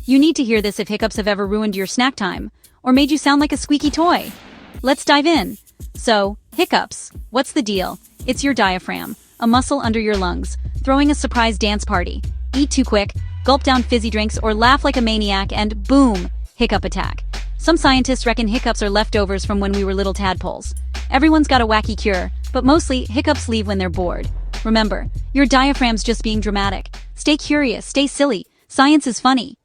You need to hear this if hiccups have ever ruined your snack time, or made you sound like a squeaky toy. Let's dive in. So, hiccups. What's the deal? It's your diaphragm, a muscle under your lungs, throwing a surprise dance party. Eat too quick, gulp down fizzy drinks, or laugh like a maniac and boom, hiccup attack. Some scientists reckon hiccups are leftovers from when we were little tadpoles. Everyone's got a wacky cure, but mostly hiccups leave when they're bored. Remember, your diaphragm's just being dramatic. Stay curious, stay silly. Science is funny.